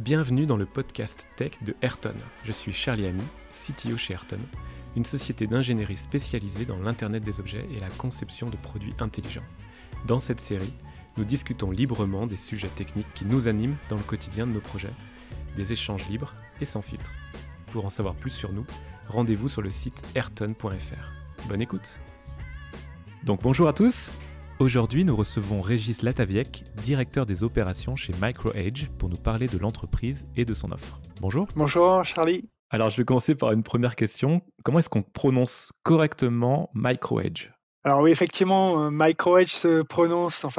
Bienvenue dans le podcast Tech de Ayrton. Je suis Charlie Ami, CTO chez Ayrton, une société d'ingénierie spécialisée dans l'Internet des objets et la conception de produits intelligents. Dans cette série, nous discutons librement des sujets techniques qui nous animent dans le quotidien de nos projets, des échanges libres et sans filtre. Pour en savoir plus sur nous, rendez-vous sur le site ayrton.fr. Bonne écoute. Donc bonjour à tous. Aujourd'hui, nous recevons Régis Lataviec, directeur des opérations chez MicroEdge, pour nous parler de l'entreprise et de son offre. Bonjour. Bonjour Charlie. Alors, je vais commencer par une première question. Comment est-ce qu'on prononce correctement MicroEdge ? Alors oui, effectivement, MicroEdge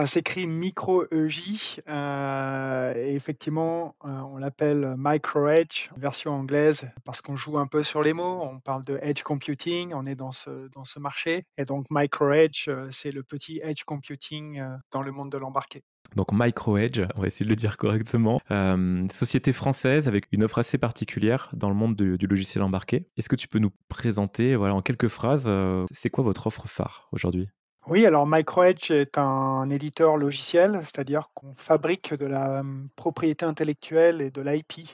s'écrit micro-EJ. Et effectivement, on l'appelle MicroEdge, version anglaise, parce qu'on joue un peu sur les mots. On parle de edge computing, on est dans ce marché. Et donc MicroEdge, c'est le petit edge computing dans le monde de l'embarqué. Donc MicroEdge, on va essayer de le dire correctement, société française avec une offre assez particulière dans le monde du logiciel embarqué. Est-ce que tu peux nous présenter, en quelques phrases, c'est quoi votre offre phare aujourd'hui ? Oui, alors MicroEdge est un éditeur logiciel, c'est-à-dire qu'on fabrique de la propriété intellectuelle et de l'IP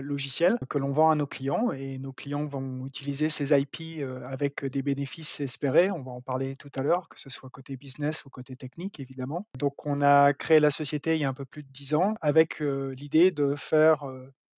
logiciel que l'on vend à nos clients, et nos clients vont utiliser ces IP avec des bénéfices espérés. On va en parler tout à l'heure, que ce soit côté business ou côté technique, évidemment. Donc on a créé la société il y a un peu plus de 10 ans avec l'idée de faire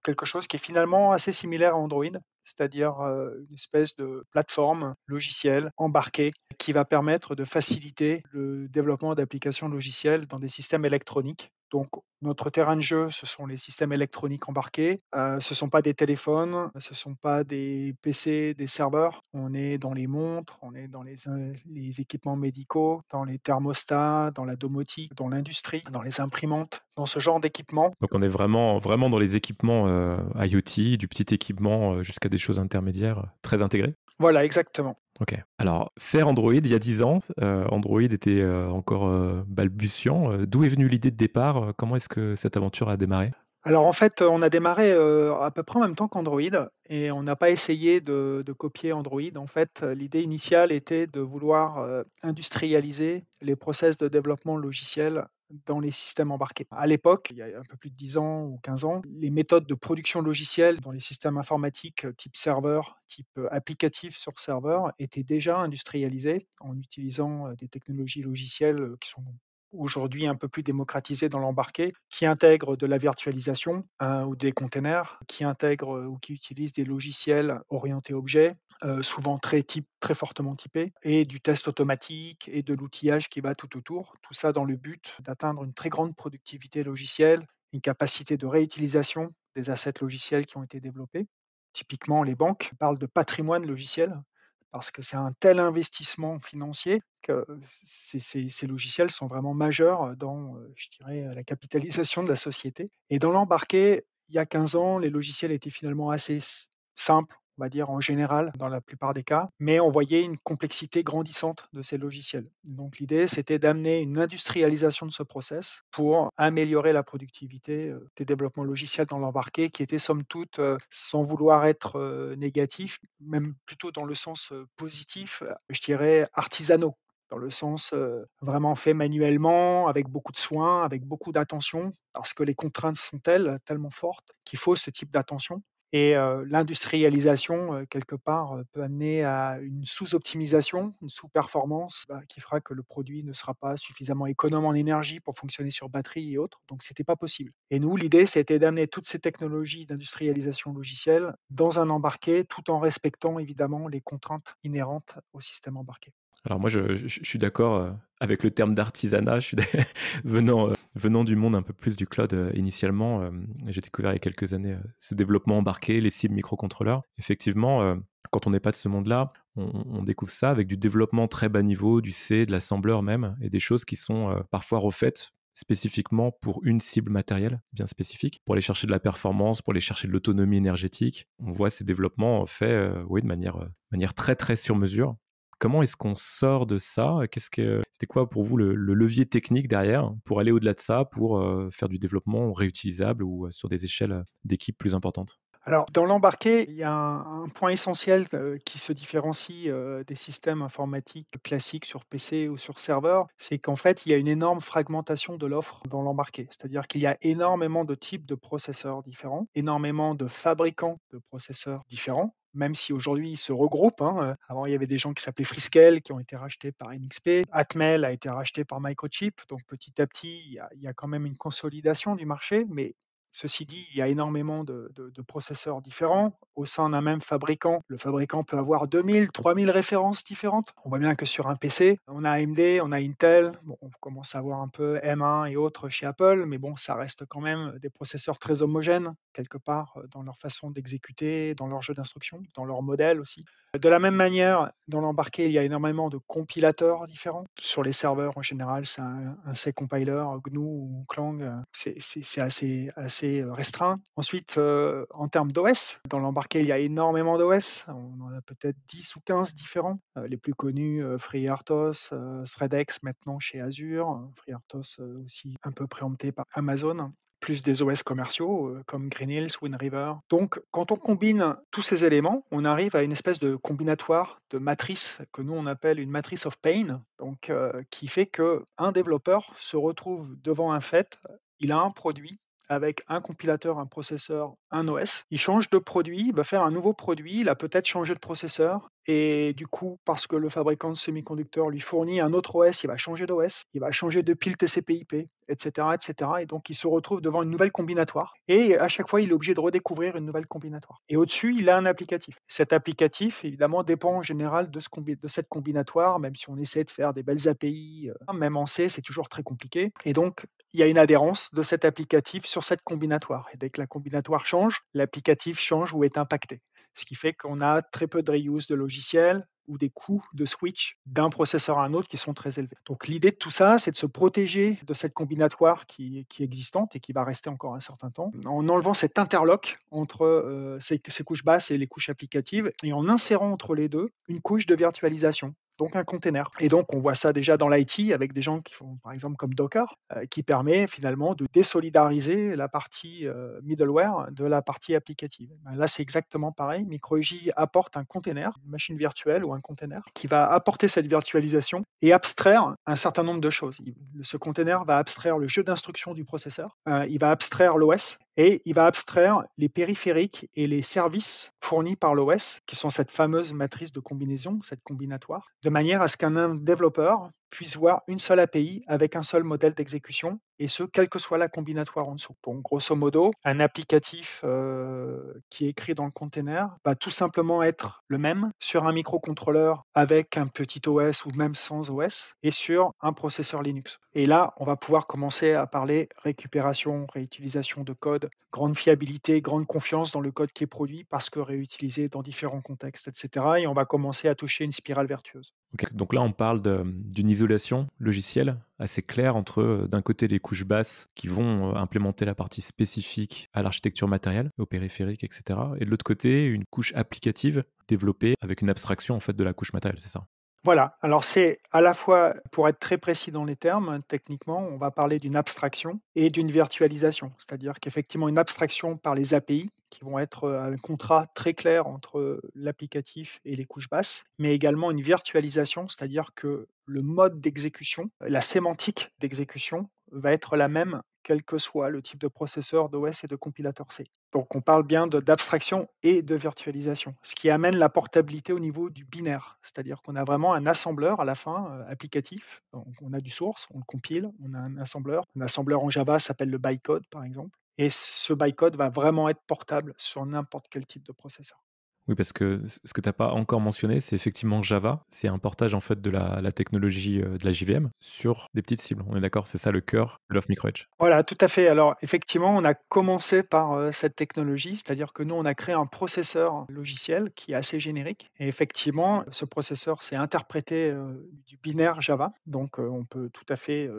quelque chose qui est finalement assez similaire à Android, c'est-à-dire une espèce de plateforme logicielle embarquée qui va permettre de faciliter le développement d'applications logicielles dans des systèmes électroniques. Donc, notre terrain de jeu, ce sont les systèmes électroniques embarqués. Ce ne sont pas des téléphones, ce ne sont pas des PC, des serveurs. On est dans les montres, on est dans les équipements médicaux, dans les thermostats, dans la domotique, dans l'industrie, dans les imprimantes, dans ce genre d'équipements. Donc on est vraiment dans les équipements IoT, du petit équipement jusqu'à des choses intermédiaires très intégrées. Voilà, exactement. Ok. Alors, faire Android, il y a 10 ans, Android était encore balbutiant. D'où est venue l'idée de départ ? Comment est-ce que cette aventure a démarré ? Alors en fait, on a démarré à peu près en même temps qu'Android, et on n'a pas essayé de copier Android. En fait, l'idée initiale était de vouloir industrialiser les process de développement logiciel dans les systèmes embarqués. À l'époque, il y a un peu plus de 10 ans ou 15 ans, les méthodes de production logicielle dans les systèmes informatiques type serveur, type applicatif sur serveur, étaient déjà industrialisées en utilisant des technologies logicielles qui sont aujourd'hui un peu plus démocratisées dans l'embarqué, qui intègrent de la virtualisation ou des containers, qui intègrent ou qui utilisent des logiciels orientés objets, souvent très fortement typés, et du test automatique et de l'outillage qui va tout autour. Tout ça dans le but d'atteindre une très grande productivité logicielle, une capacité de réutilisation des assets logiciels qui ont été développés. Typiquement, les banques parlent de patrimoine logiciel parce que c'est un tel investissement financier que ces logiciels sont vraiment majeurs dans, je dirais, la capitalisation de la société. Et dans l'embarqué, il y a 15 ans, les logiciels étaient finalement assez simples, on va dire en général, dans la plupart des cas, mais on voyait une complexité grandissante de ces logiciels. Donc l'idée, c'était d'amener une industrialisation de ce process pour améliorer la productivité des développements logiciels dans l'embarqué, qui était somme toute, sans vouloir être négatif, même plutôt dans le sens positif, je dirais artisanaux, dans le sens vraiment fait manuellement, avec beaucoup de soin, avec beaucoup d'attention, parce que les contraintes sont tellement fortes, qu'il faut ce type d'attention. Et l'industrialisation, quelque part, peut amener à une sous-optimisation, une sous-performance, qui fera que le produit ne sera pas suffisamment économe en énergie pour fonctionner sur batterie et autres, donc c'était pas possible. Et nous, l'idée, c'était d'amener toutes ces technologies d'industrialisation logicielle dans un embarqué, tout en respectant évidemment les contraintes inhérentes au système embarqué. Alors moi, je suis d'accord avec le terme d'artisanat. Venant du monde un peu plus du cloud initialement, j'ai découvert il y a quelques années ce développement embarqué, les cibles microcontrôleurs. Effectivement, quand on n'est pas de ce monde-là, on découvre ça avec du développement très bas niveau, du C, de l'assembleur même, et des choses qui sont parfois refaites spécifiquement pour une cible matérielle bien spécifique, pour aller chercher de la performance, pour aller chercher de l'autonomie énergétique. On voit ces développements faits de manière très très sur mesure. Comment est-ce qu'on sort de ça ? C'était quoi pour vous le levier technique derrière pour aller au-delà de ça, pour faire du développement réutilisable ou sur des échelles d'équipe plus importantes ? Alors, dans l'embarqué, il y a un point essentiel, qui se différencie, des systèmes informatiques classiques sur PC ou sur serveur, c'est qu'en fait, il y a une énorme fragmentation de l'offre dans l'embarqué. C'est-à-dire qu'il y a énormément de types de processeurs différents, énormément de fabricants de processeurs différents, même si aujourd'hui ils se regroupent, hein, avant il y avait des gens qui s'appelaient Freescale qui ont été rachetés par NXP. Atmel a été racheté par Microchip, donc petit à petit, il y a quand même une consolidation du marché, mais ceci dit, il y a énormément de processeurs différents au sein d'un même fabricant. Le fabricant peut avoir 2 000, 3 000 références différentes. On voit bien que sur un PC, on a AMD, on a Intel, bon, on commence à avoir un peu M1 et autres chez Apple, mais bon, ça reste quand même des processeurs très homogènes, quelque part, dans leur façon d'exécuter, dans leur jeu d'instruction, dans leur modèle aussi. De la même manière, dans l'embarqué, il y a énormément de compilateurs différents. Sur les serveurs, en général, c'est un C compiler, GNU ou Clang, c'est assez restreint. Ensuite, en termes d'OS, dans l'embarqué, il y a énormément d'OS. On en a peut-être 10 ou 15 différents. Les plus connus, FreeRTOS, ThreadX maintenant chez Azure, FreeRTOS, aussi un peu préempté par Amazon, plus des OS commerciaux, comme Green Hills, Wind River. Donc quand on combine tous ces éléments, on arrive à une espèce de combinatoire de matrice que nous on appelle une matrice of pain, donc qui fait qu'un développeur se retrouve devant un fait, il a un produit avec un compilateur, un processeur, un OS. Il change de produit, il va faire un nouveau produit, il a peut-être changé de processeur et du coup, parce que le fabricant de semi-conducteurs lui fournit un autre OS, il va changer d'OS, il va changer de pile TCP/IP, et cetera, et cetera, et donc il se retrouve devant une nouvelle combinatoire et à chaque fois, il est obligé de redécouvrir une nouvelle combinatoire et au-dessus, il a un applicatif. Cet applicatif, évidemment, dépend en général de cette combinatoire, même si on essaie de faire des belles API, même en C, c'est toujours très compliqué et donc il y a une adhérence de cet applicatif sur cette combinatoire. Et dès que la combinatoire change, l'applicatif change ou est impacté. Ce qui fait qu'on a très peu de reuse de logiciels ou des coûts de switch d'un processeur à un autre qui sont très élevés. Donc l'idée de tout ça, c'est de se protéger de cette combinatoire qui est existante et qui va rester encore un certain temps, en enlevant cet interlock entre ces couches basses et les couches applicatives, et en insérant entre les deux une couche de virtualisation, donc un container. Et donc, on voit ça déjà dans l'IT avec des gens qui font, par exemple, comme Docker, qui permet finalement de désolidariser la partie middleware de la partie applicative. Ben là, c'est exactement pareil. MicroEJ apporte un container, une machine virtuelle ou un container, qui va apporter cette virtualisation et abstraire un certain nombre de choses. Ce container va abstraire le jeu d'instruction du processeur, il va abstraire l'OS, et il va abstraire les périphériques et les services fournis par l'OS, qui sont cette fameuse matrice de combinaison, cette combinatoire, de manière à ce qu'un développeur puisse voir une seule API avec un seul modèle d'exécution, et ce, quelle que soit la combinatoire en dessous. Donc, grosso modo, un applicatif qui est écrit dans le container va tout simplement être le même sur un microcontrôleur avec un petit OS ou même sans OS, et sur un processeur Linux. Et là, on va pouvoir commencer à parler récupération, réutilisation de code, grande fiabilité, grande confiance dans le code qui est produit parce que réutilisé dans différents contextes, etc. Et on va commencer à toucher une spirale vertueuse. Ok, donc là, on parle d'une isolation logicielle assez claire entre, d'un côté, les couches basses qui vont implémenter la partie spécifique à l'architecture matérielle, aux périphériques, etc. Et de l'autre côté, une couche applicative développée avec une abstraction en fait de la couche matérielle, c'est ça? Voilà, alors c'est à la fois, pour être très précis dans les termes, techniquement, on va parler d'une abstraction et d'une virtualisation. C'est-à-dire qu'effectivement, une abstraction par les API, qui vont être un contrat très clair entre l'applicatif et les couches basses, mais également une virtualisation, c'est-à-dire que le mode d'exécution, la sémantique d'exécution va être la même, quel que soit le type de processeur, d'OS et de compilateur C. Donc on parle bien d'abstraction et de virtualisation, ce qui amène la portabilité au niveau du binaire. C'est-à-dire qu'on a vraiment un assembleur à la fin, applicatif. Donc on a du source, on le compile, on a un assembleur. Un assembleur en Java s'appelle le bytecode, par exemple. Et ce bytecode va vraiment être portable sur n'importe quel type de processeur. Oui, parce que ce que tu as pas encore mentionné, c'est effectivement Java. C'est un portage en fait de la technologie, de la JVM sur des petites cibles. On est d'accord? C'est ça le cœur de l'offre MicroEdge? Voilà, tout à fait. Alors effectivement, on a commencé par, cette technologie, c'est-à-dire que nous, on a créé un processeur logiciel qui est assez générique et effectivement, ce processeur, c'est interprété, du binaire Java. Donc, on peut tout à fait,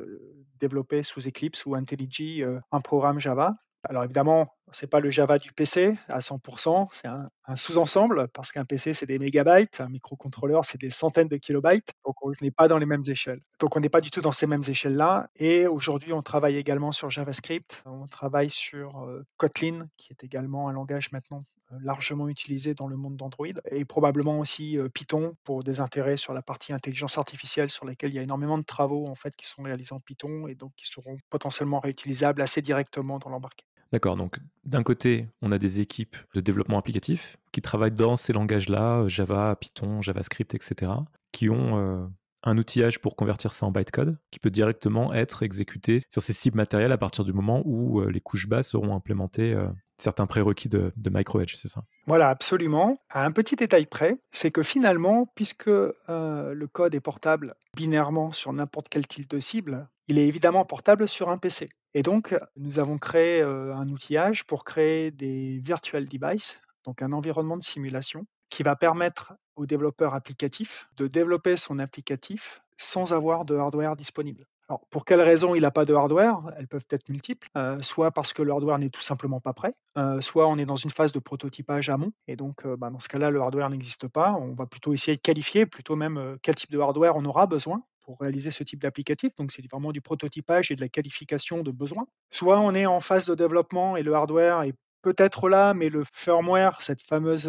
développer sous Eclipse ou IntelliJ, un programme Java. Alors évidemment, c'est pas le Java du PC à 100, c'est un sous-ensemble parce qu'un PC, c'est des mégabytes, un microcontrôleur, c'est des centaines de kilobytes, donc on n'est pas dans les mêmes échelles. Donc on n'est pas du tout dans ces mêmes échelles-là et aujourd'hui, on travaille également sur JavaScript, on travaille sur, Kotlin qui est également un langage maintenant largement utilisé dans le monde d'Android et probablement aussi, Python pour des intérêts sur la partie intelligence artificielle sur lesquels il y a énormément de travaux en fait qui sont réalisés en Python et donc qui seront potentiellement réutilisables assez directement dans l'embarqué. D'accord, donc d'un côté, on a des équipes de développement applicatif qui travaillent dans ces langages-là, Java, Python, JavaScript, et cetera, qui ont, un outillage pour convertir ça en bytecode, qui peut directement être exécuté sur ces cibles matérielles à partir du moment où, les couches basses auront implémenté, certains prérequis de micro edge, c'est ça? Voilà, absolument. À un petit détail près, c'est que finalement, puisque, le code est portable binairement sur n'importe quel type de cible, il est évidemment portable sur un PC et donc nous avons créé, un outillage pour créer des virtual devices, donc un environnement de simulation qui va permettre au développeur applicatif de développer son applicatif sans avoir de hardware disponible. Alors, pour quelles raisons il n'a pas de hardware? Elles peuvent être multiples, soit parce que le hardware n'est tout simplement pas prêt, soit on est dans une phase de prototypage amont et donc dans ce cas-là, le hardware n'existe pas. On va plutôt essayer de qualifier, plutôt même, quel type de hardware on aura besoin pour réaliser ce type d'applicatif. Donc c'est vraiment du prototypage et de la qualification de besoins. Soit on est en phase de développement et le hardware est peut-être là, mais le firmware, cette fameuse,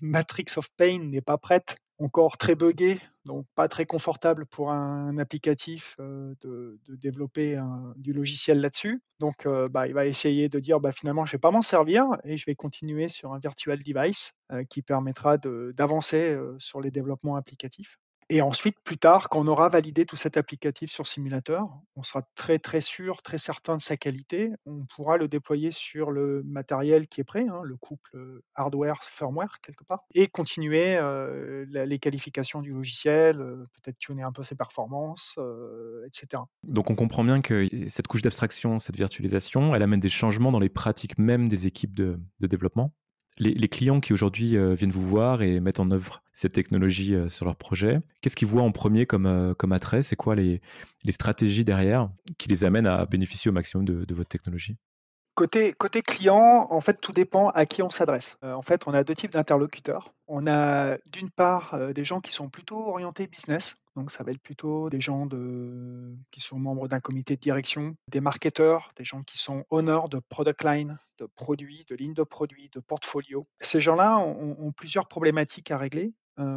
matrix of pain n'est pas prête, encore très buggée, donc pas très confortable pour un applicatif, de développer du logiciel là-dessus. Donc il va essayer de dire: «Bah, finalement, je ne vais pas m'en servir et je vais continuer sur un virtual device», qui permettra d'avancer, sur les développements applicatifs. Et ensuite, plus tard, quand on aura validé tout cet applicatif sur simulateur, on sera très, très sûr, très certain de sa qualité. On pourra le déployer sur le matériel qui est prêt, hein, le couple, hardware-firmware quelque part et continuer, la les qualifications du logiciel, peut-être tuner un peu ses performances, et cetera. Donc on comprend bien que cette couche d'abstraction, cette virtualisation, elle amène des changements dans les pratiques même des équipes de développement. Les clients qui aujourd'hui, viennent vous voir et mettent en œuvre cette technologie, sur leur projet, qu'est-ce qu'ils voient en premier comme attrait? C'est quoi les stratégies derrière qui les amènent à bénéficier au maximum de votre technologie? Côté client, en fait, tout dépend à qui on s'adresse. En fait, on a 2 types d'interlocuteurs. On a d'une part, des gens qui sont plutôt orientés business, donc ça va être plutôt des gens qui sont membres d'un comité de direction, des marketeurs, des gens qui sont owners de product line, de produits, de lignes de produits, de portfolio. Ces gens-là ont plusieurs problématiques à régler,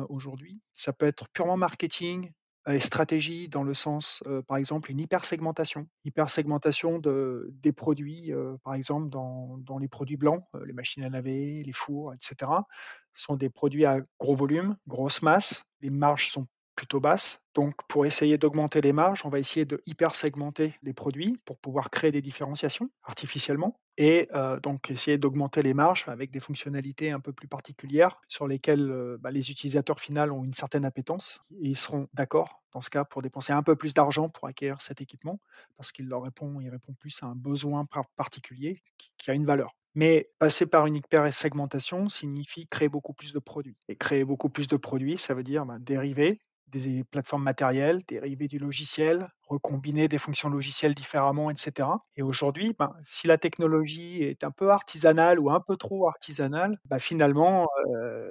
aujourd'hui. Ça peut être purement marketing, et stratégie dans le sens, par exemple, une hypersegmentation. Hypersegmentation des produits, par exemple dans les produits blancs, les machines à laver, les fours et cetera, sont des produits à gros volume, grosse masse. Les marges sont plutôt basses. Donc pour essayer d'augmenter les marges, on va essayer de hypersegmenter les produits pour pouvoir créer des différenciations artificiellement et donc essayer d'augmenter les marges avec des fonctionnalités un peu plus particulières sur lesquelles, les utilisateurs finals ont une certaine appétence et ils seront d'accord, dans ce cas, pour dépenser un peu plus d'argent pour acquérir cet équipement parce il répond plus à un besoin particulier qui a une valeur. Mais passer par une hypersegmentation signifie créer beaucoup plus de produits et créer beaucoup plus de produits, ça veut dire, dériver des plateformes matérielles, dérivés du logiciel, recombiner des fonctions logicielles différemment et cetera et aujourd'hui, si la technologie est un peu artisanale ou un peu trop artisanale, finalement,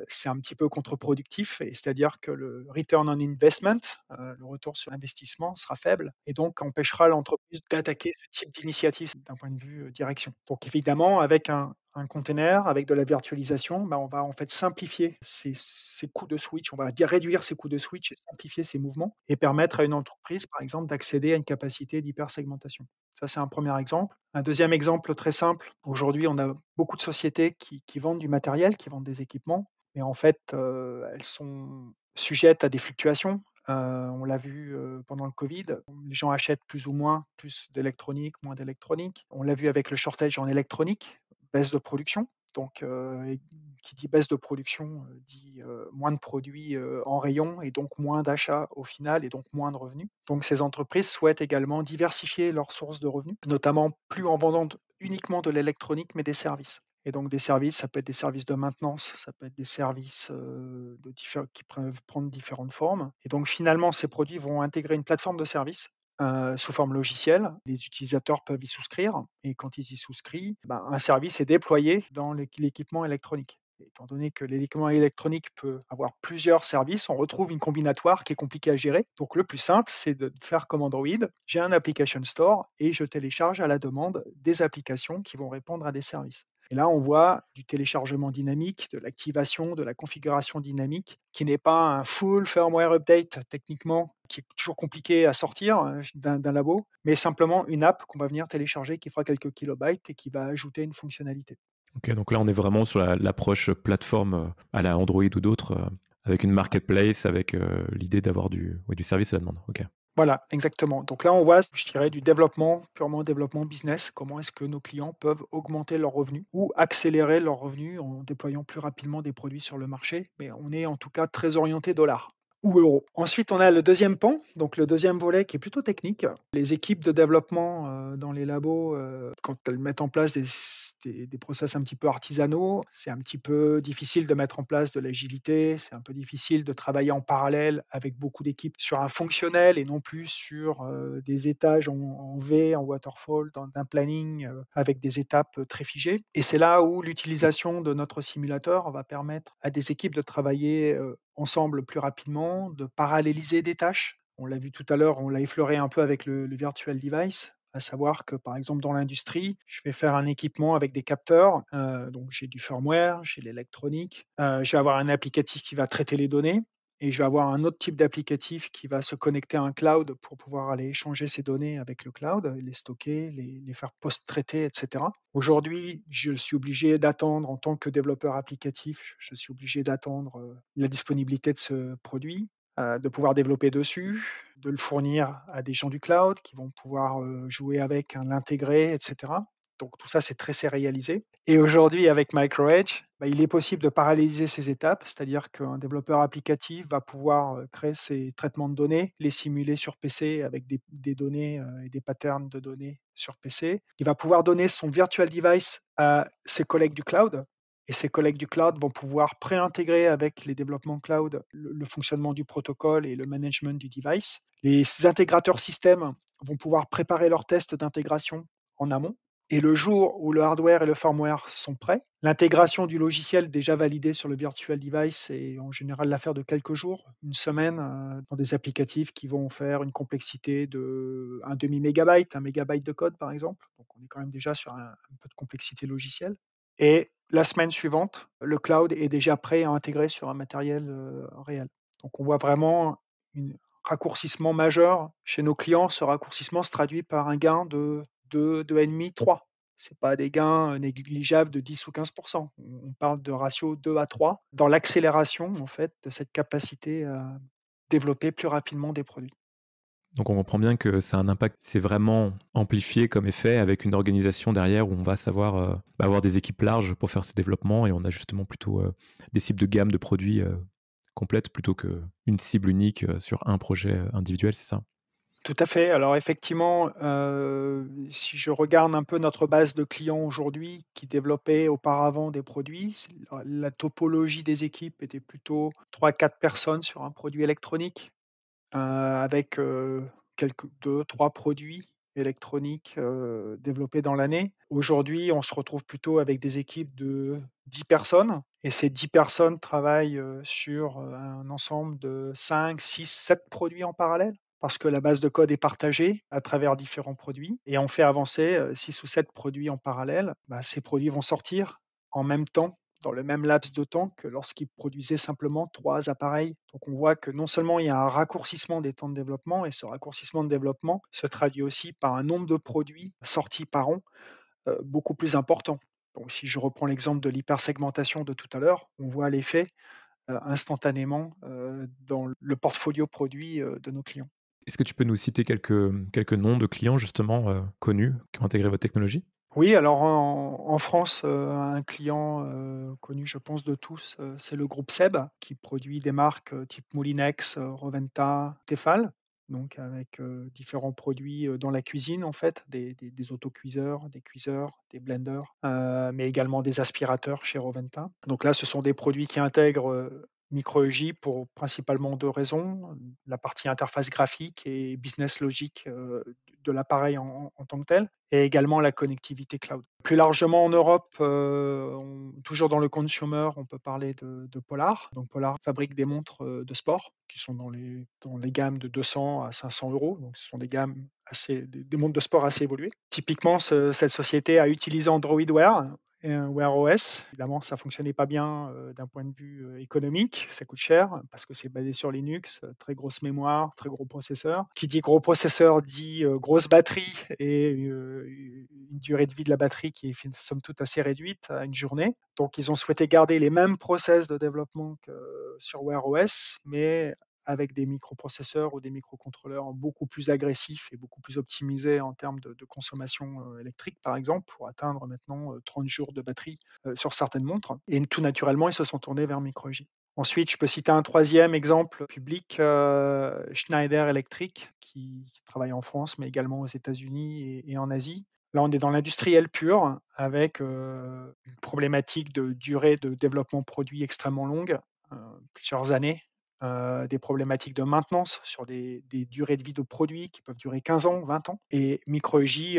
c'est un petit peu contre-productif et c'est-à-dire que le return on investment, le retour sur investissement sera faible et donc empêchera l'entreprise d'attaquer ce type d'initiative d'un point de vue, direction. Donc évidemment, avec un container, avec de la virtualisation, on va en fait simplifier ces coups de switch, on va dire réduire ces coups de switch et simplifier ces mouvements et permettre à une entreprise, par exemple, d'accéder à une capacité d'hypersegmentation. Ça, c'est un premier exemple. Un deuxième exemple très simple, aujourd'hui, on a beaucoup de sociétés qui vendent du matériel, qui vendent des équipements, mais en fait, elles sont sujettes à des fluctuations. On l'a vu, pendant le covid, les gens achètent plus ou moins plus d'électronique, moins d'électronique. On l'a vu avec le shortage en électronique, baisse de production. Donc, et qui dit baisse de production, dit, moins de produits, en rayon et donc moins d'achats au final et donc moins de revenus. Donc ces entreprises souhaitent également diversifier leurs sources de revenus, notamment plus en vendant uniquement de l'électronique, mais des services. Et donc des services, ça peut être des services de maintenance, ça peut être des services, qui peuvent prendre différentes formes. Et donc finalement, ces produits vont intégrer une plateforme de services, sous forme logicielle. Les utilisateurs peuvent y souscrire et quand ils y souscrivent, un service est déployé dans l'équipement électronique. Étant donné que l'équipement électronique peut avoir plusieurs services, on retrouve une combinatoire qui est compliquée à gérer. Donc le plus simple, c'est de faire comme Android. J'ai un application store et je télécharge à la demande des applications qui vont répondre à des services. Et là, on voit du téléchargement dynamique, de l'activation, de la configuration dynamique, qui n'est pas un full firmware update techniquement, qui est toujours compliqué à sortir d'un labo, mais simplement une app qu'on va venir télécharger qui fera quelques kilobytes et qui va ajouter une fonctionnalité. OK, donc là, on est vraiment sur l'approche plateforme, à la Android ou d'autres, avec une marketplace, avec, l'idée d'avoir du service à la demande. OK. Voilà, exactement. Donc là, on voit, je dirais, du développement, purement développement business. Comment est-ce que nos clients peuvent augmenter leurs revenus ou accélérer leurs revenus en déployant plus rapidement des produits sur le marché. Mais on est en tout cas très orienté dollar ou euro. Ensuite, on a le deuxième pan, donc le deuxième volet qui est plutôt technique. Les équipes de développement dans les labos, quand elles mettent en place des process un petit peu artisanaux, c'est un petit peu difficile de mettre en place de l'agilité, c'est un peu difficile de travailler en parallèle avec beaucoup d'équipes sur un fonctionnel et non plus sur des étages en V, en waterfall, dans un planning avec des étapes très figées. Et c'est là où l'utilisation de notre simulateur va permettre à des équipes de travailler ensemble plus rapidement, de paralléliser des tâches. On l'a vu tout à l'heure, on l'a effleuré un peu avec le virtual device, à savoir que, par exemple, dans l'industrie, je vais faire un équipement avec des capteurs, donc j'ai du firmware, j'ai l'électronique, je vais avoir un applicatif qui va traiter les données et je vais avoir un autre type d'applicatif qui va se connecter à un cloud pour pouvoir aller échanger ces données avec le cloud, les stocker, les faire post-traiter, et cetera. Aujourd'hui, je suis obligé d'attendre en tant que développeur applicatif, je suis obligé d'attendre, la disponibilité de ce produit, de pouvoir développer dessus, de le fournir à des gens du cloud qui vont pouvoir, jouer avec, hein, l'intégrer et cetera. Donc tout ça, c'est très sérialisé et aujourd'hui avec MicroEdge, bah, il est possible de paralléliser ces étapes, c'est-à-dire qu'un développeur applicatif va pouvoir, créer ses traitements de données, les simuler sur PC avec des données, et des patterns de données sur PC. Il va pouvoir donner son virtual device à ses collègues du cloud et ces collègues du cloud vont pouvoir pré-intégrer avec les développements cloud le fonctionnement du protocole et le management du device. Les intégrateurs système vont pouvoir préparer leurs tests d'intégration en amont. Et le jour où le hardware et le firmware sont prêts, l'intégration du logiciel déjà validé sur le virtual device est en général l'affaire de quelques jours, une semaine, dans des applicatifs qui vont faire une complexité de un demi mégabyte, un mégabyte de code par exemple. Donc on est quand même déjà sur un peu de complexité logicielle. Et la semaine suivante, le cloud est déjà prêt à intégrer sur un matériel, réel. Donc on voit vraiment un raccourcissement majeur chez nos clients. Ce raccourcissement se traduit par un gain de 2-2,5, 3. C'est pas des gains, négligeables de 10 ou 15. On parle de ratio 2 à 3 dans l'accélération en fait de cette capacité à développer plus rapidement des produits. Donc on comprend bien que ça a un impact, c'est vraiment amplifié comme effet avec une organisation derrière où on va savoir, avoir des équipes larges pour faire ces développements et on a justement plutôt, des cibles de gamme de produits, complètes plutôt qu'une cible unique, sur un projet, individuel, c'est ça? Tout à fait. Alors effectivement, si je regarde un peu notre base de clients aujourd'hui qui développaient auparavant des produits, c'est la topologie des équipes était plutôt 3-4 personnes sur un produit électronique, avec, quelques 2-3 produits électroniques, développés dans l'année. Aujourd'hui, on se retrouve plutôt avec des équipes de 10 personnes et ces 10 personnes travaillent, sur, un ensemble de 5-6-7 produits en parallèle. Parce que la base de code est partagée à travers différents produits et on fait avancer, 6 ou 7 produits en parallèle. Bah, ces produits vont sortir en même temps dans le même laps de temps que lorsqu'ils produisaient simplement 3 appareils. Donc on voit que non seulement il y a un raccourcissement des temps de développement et ce raccourcissement de développement se traduit aussi par un nombre de produits sortis par an, beaucoup plus important. Donc si je reprends l'exemple de l'hypersegmentation de tout à l'heure, on voit l'effet, instantanément, dans le portfolio produit, de nos clients. Est-ce que tu peux nous citer quelques noms de clients justement, connus qui ont intégré votre technologie? Oui, alors en France, un client, connu je pense de tous, c'est le groupe SEB qui produit des marques, type Moulinex, Roventa, Tefal. Donc avec, différents produits, dans la cuisine en fait, des autocuiseurs, des cuiseurs, des blenders, mais également des aspirateurs chez Roventa. Donc là, ce sont des produits qui intègrent, MicroEJ pour principalement 2 raisons. La partie interface graphique et business logic, de l'appareil en tant que tel et également la connectivité cloud. Plus largement en Europe, on toujours dans le consumer, on peut parler de Polar. Donc Polar fabrique des montres, de sport qui sont dans les gammes de 200 à 500 €. Donc ce sont des gammes assez des montres de sport assez évoluées. Typiquement cette société a utilisé Android Wear et un Wear OS. Évidemment, ça fonctionnait pas bien, d'un point de vue, économique, ça coûte cher parce que c'est basé sur Linux, très grosse mémoire, très gros processeur. Qui dit gros processeur dit, grosse batterie et une durée de vie de la batterie qui est somme toute assez réduite à une journée. Donc ils ont souhaité garder les mêmes process de développement que sur Wear OS, mais avec des microprocesseurs ou des microcontrôleurs beaucoup plus agressifs et beaucoup plus optimisés en termes de consommation, électrique, par exemple, pour atteindre maintenant, 30 jours de batterie, sur certaines montres et tout naturellement, ils se sont tournés vers Micro-J. Ensuite, je peux citer un troisième exemple public, Schneider Electric qui travaille en France, mais également aux États-Unis et en Asie. Là, on est dans l'industriel pur avec, une problématique de durée de développement produit extrêmement longue, heu, plusieurs années. Des problématiques de maintenance sur des durées de vie de produits qui peuvent durer 15 ans, 20 ans et Micro-EJ,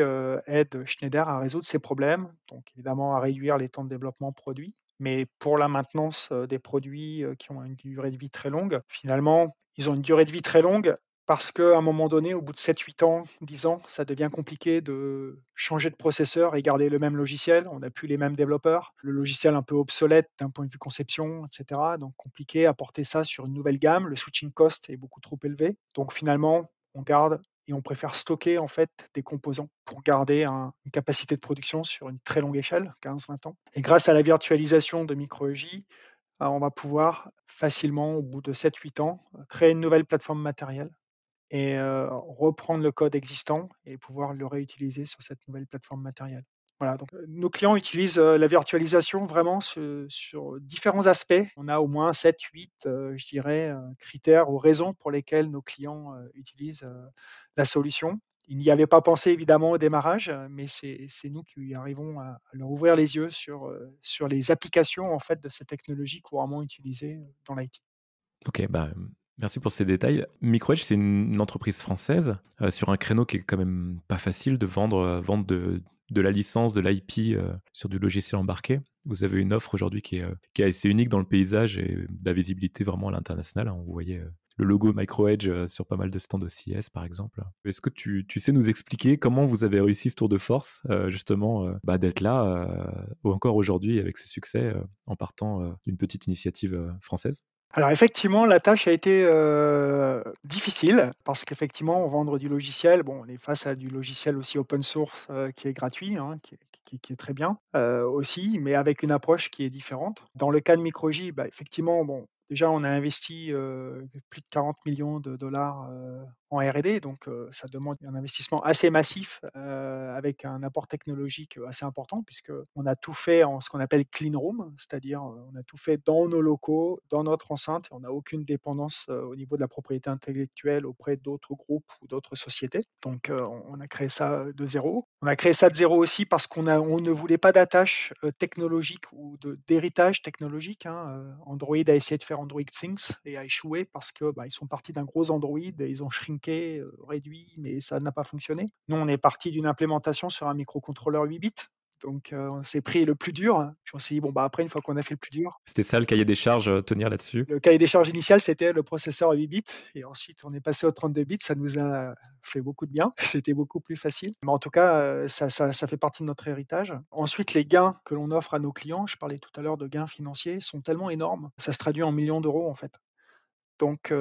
aide Schneider à résoudre ces problèmes, donc évidemment à réduire les temps de développement produit. Mais pour la maintenance, des produits, qui ont une durée de vie très longue, finalement, ils ont une durée de vie très longue parce qu'à un moment donné, au bout de 7, 8 ans, 10 ans, ça devient compliqué de changer de processeur et garder le même logiciel. On n'a plus les mêmes développeurs. Le logiciel un peu obsolète d'un point de vue conception, et cetera, donc compliqué à porter ça sur une nouvelle gamme. Le switching cost est beaucoup trop élevé. Donc finalement, on garde et on préfère stocker en fait des composants pour garder une capacité de production sur une très longue échelle, 15, 20 ans. Et grâce à la virtualisation de Micro-EJ, on va pouvoir facilement, au bout de 7, 8 ans, créer une nouvelle plateforme matérielle et reprendre le code existant et pouvoir le réutiliser sur cette nouvelle plateforme matérielle. Voilà, donc nos clients utilisent, la virtualisation vraiment sur différents aspects. On a au moins 7, 8, je dirais, critères ou raisons pour lesquelles nos clients, utilisent, la solution. Ils n'y avaient pas pensé évidemment au démarrage, mais c'est nous qui arrivons à leur ouvrir les yeux sur les applications en fait de ces technologies couramment utilisées, dans l'IT. OK, bah, merci pour ces détails. Micro-Edge, c'est une entreprise française, sur un créneau qui est quand même pas facile de vendre de la licence, de l'IP, sur du logiciel embarqué. Vous avez une offre aujourd'hui qui est assez unique dans le paysage et de la visibilité vraiment à l'international, hein. On voyait, le logo Micro-Edge, sur pas mal de stands au CES, par exemple. Est-ce que tu sais nous expliquer comment vous avez réussi ce tour de force, justement, bah, d'être là, encore aujourd'hui avec ce succès, en partant, d'une petite initiative, française? Alors effectivement, la tâche a été, difficile parce qu'effectivement, vendre du logiciel, bon, on est face à du logiciel aussi open source, qui est gratuit, hein, qui est très bien, aussi, mais avec une approche qui est différente. Dans le cas de Micro-J, bah, effectivement, bon, déjà on a investi, plus de 40 millions de dollars, en R&D, donc ça demande un investissement assez massif, avec un apport technologique, assez important puisqu'on a tout fait en ce qu'on appelle clean room, c'est-à-dire, on a tout fait dans nos locaux, dans notre enceinte et on n'a aucune dépendance, au niveau de la propriété intellectuelle auprès d'autres groupes ou d'autres sociétés. Donc on a créé ça, de zéro. On a créé ça de zéro aussi parce on ne voulait pas d'attache, technologique ou d'héritage technologique, hein, Android a essayé de faire Android Things et a échoué parce que, bah, ils sont partis d'un gros Android et ils ont shrinké, réduit, mais ça n'a pas fonctionné. Nous, on est parti d'une implémentation sur un microcontrôleur 8 bits, donc on s'est pris le plus dur, puis on s'est dit: «Bon, bah, après une fois qu'on a fait le plus dur». C'était ça le cahier des charges, tenir là-dessus? Le cahier des charges initial, c'était le processeur à 8 bits et ensuite on est passé au 32 bits, ça nous a fait beaucoup de bien. C'était beaucoup plus facile. Mais en tout cas, ça fait partie de notre héritage. Ensuite, les gains que l'on offre à nos clients, je parlais tout à l'heure de gains financiers, sont tellement énormes, ça se traduit en millions d'euros, en fait. Donc,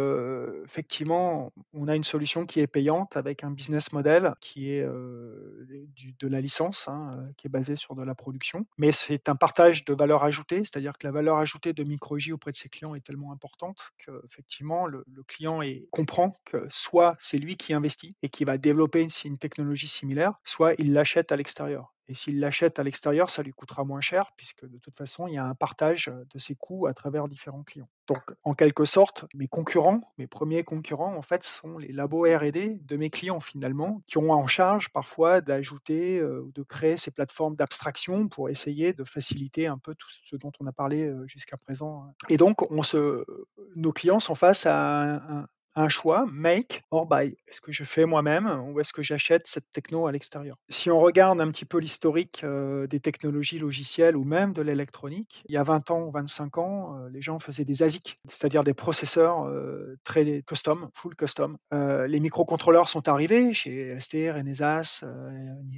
effectivement, on a une solution qui est payante avec un business model qui est, de la licence, hein, qui est basé sur de la production. Mais c'est un partage de valeur ajoutée, c'est-à-dire que la valeur ajoutée de Micro-J auprès de ses clients est tellement importante qu'effectivement le client comprend que soit c'est lui qui investit et qui va développer une technologie similaire, soit il l'achète à l'extérieur. Et s'il l'achète à l'extérieur, ça lui coûtera moins cher puisque de toute façon, il y a un partage, de ses coûts à travers différents clients. Donc en quelque sorte, mes premiers concurrents, en fait, sont les labos R&D de mes clients finalement, qui ont en charge parfois d'ajouter, ou de créer ces plateformes d'abstraction pour essayer de faciliter un peu tout ce dont on a parlé, jusqu'à présent. Et donc nos clients sont face à un choix, make or buy. Est-ce que je fais moi-même ou est-ce que j'achète cette techno à l'extérieur? Si on regarde un petit peu l'historique, des technologies logicielles ou même de l'électronique, il y a 20 ans ou 25 ans, les gens faisaient des ASIC, c'est-à-dire des processeurs, très custom, full custom. Les microcontrôleurs sont arrivés chez ST, Renesas,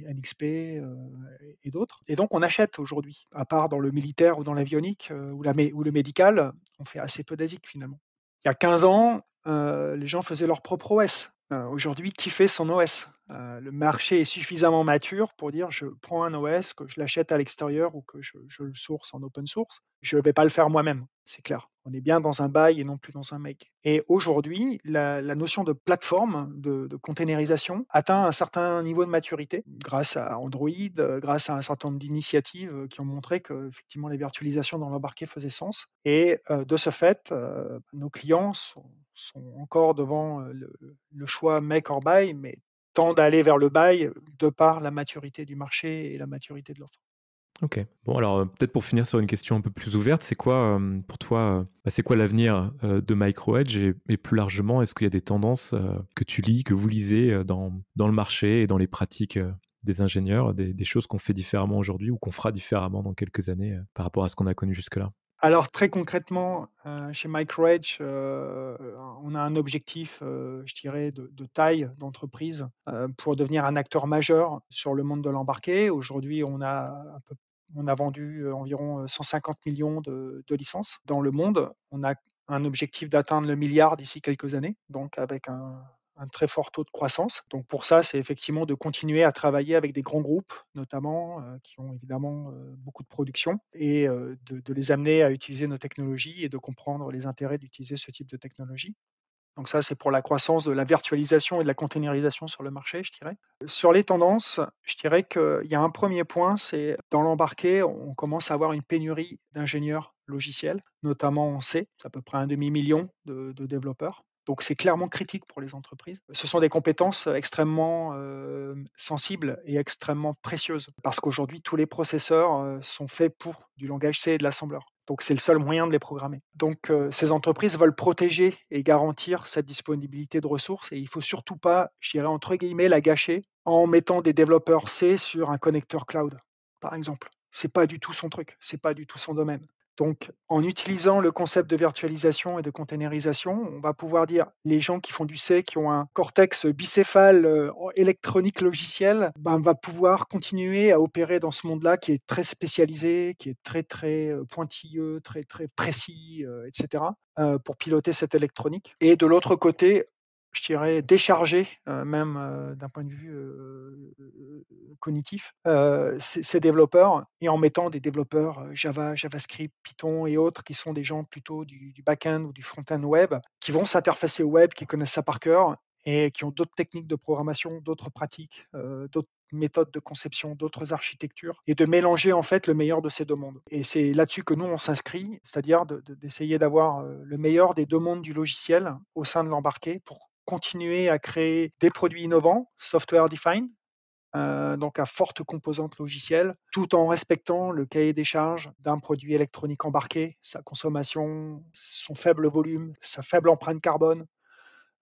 NXP, et d'autres et donc on achète aujourd'hui, à part dans le militaire ou dans l'avionique, ou le médical, on fait assez peu d'ASIC finalement. Il y a 15 ans, les gens faisaient leur propre OS. Aujourd'hui, qui fait son OS? Le marché est suffisamment mature pour dire: «Je prends un OS, que je l'achète à l'extérieur ou que je le source en open source». Je ne vais pas le faire moi-même, c'est clair. On est bien dans un buy et non plus dans un make. Et aujourd'hui, la notion de plateforme, de containerisation atteint un certain niveau de maturité grâce à Android, grâce à un certain nombre d'initiatives, qui ont montré qu'effectivement les virtualisations dans l'embarqué faisaient sens et de ce fait, nos clients sont encore devant, le choix make or buy, mais tendent à aller vers le buy, de par la maturité du marché et la maturité de l'offre. OK. Bon alors, peut-être pour finir sur une question un peu plus ouverte, c'est quoi, pour toi, c'est quoi l'avenir, de MicroEdge et plus largement, est-ce qu'il y a des tendances, que tu lis, que vous lisez, dans le marché et dans les pratiques, des ingénieurs, des choses qu'on fait différemment aujourd'hui ou qu'on fera différemment dans quelques années, par rapport à ce qu'on a connu jusque-là? Alors très concrètement, chez MicroEdge, on a un objectif, je dirais de taille d'entreprise, pour devenir un acteur majeur sur le monde de l'embarqué. Aujourd'hui, on a vendu, environ, 150 millions de licences dans le monde. On a un objectif d'atteindre le milliard d'ici quelques années, donc avec un très fort taux de croissance. Donc pour ça, c'est effectivement de continuer à travailler avec des grands groupes, notamment, qui ont évidemment, beaucoup de production et de les amener à utiliser nos technologies et de comprendre les intérêts d'utiliser ce type de technologie. Donc ça, c'est pour la croissance de la virtualisation et de la containerisation sur le marché, je dirais. Sur les tendances, je dirais qu'il y a un premier point, c'est dans l'embarqué, on commence à avoir une pénurie d'ingénieurs logiciels, notamment en C, c'est à peu près un demi-million de développeurs. Donc c'est clairement critique pour les entreprises. Ce sont des compétences extrêmement sensibles et extrêmement précieuses, parce qu'aujourd'hui, tous les processeurs sont faits pour du langage C et de l'assembleur. Donc c'est le seul moyen de les programmer. Donc ces entreprises veulent protéger et garantir cette disponibilité de ressources et il ne faut surtout pas, je dirais entre guillemets, la gâcher en mettant des développeurs C sur un connecteur cloud, par exemple. C'est pas du tout son truc, c'est pas du tout son domaine. Donc en utilisant le concept de virtualisation et de containerisation, on va pouvoir dire les gens qui font du C, qui ont un cortex bicéphale, électronique logiciel, ben, va pouvoir continuer à opérer dans ce monde-là qui est très spécialisé, qui est très, très, pointilleux, très, très précis, et cetera, pour piloter cette électronique et de l'autre côté, je dirais décharger, même, d'un point de vue, cognitif, ces développeurs et en mettant des développeurs, Java, JavaScript, Python et autres qui sont des gens plutôt du back-end ou du front-end web, qui vont s'interfacer au web, qui connaissent ça par cœur et qui ont d'autres techniques de programmation, d'autres pratiques, d'autres méthodes de conception, d'autres architectures et de mélanger en fait le meilleur de ces 2 mondes et c'est là-dessus que nous on s'inscrit, c'est-à-dire d'essayer d'avoir, le meilleur des 2 mondes du logiciel au sein de l'embarqué pour continuer à créer des produits innovants, software defined, donc à forte composante logicielle, tout en respectant le cahier des charges d'un produit électronique embarqué, sa consommation, son faible volume, sa faible empreinte carbone,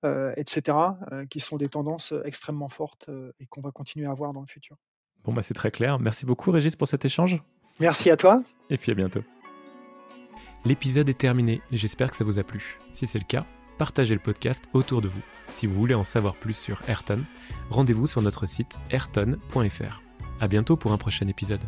et cetera, qui sont des tendances, extrêmement fortes, et qu'on va continuer à voir dans le futur. Bon, c'est très clair. Merci beaucoup Régis pour cet échange Merci à toi. et puis à bientôt. L'épisode est terminé et j'espère que ça vous a plu. Si c'est le cas, partagez le podcast autour de vous. Si vous voulez en savoir plus sur Ayrton, rendez-vous sur notre site ayrton.fr. À bientôt pour un prochain épisode.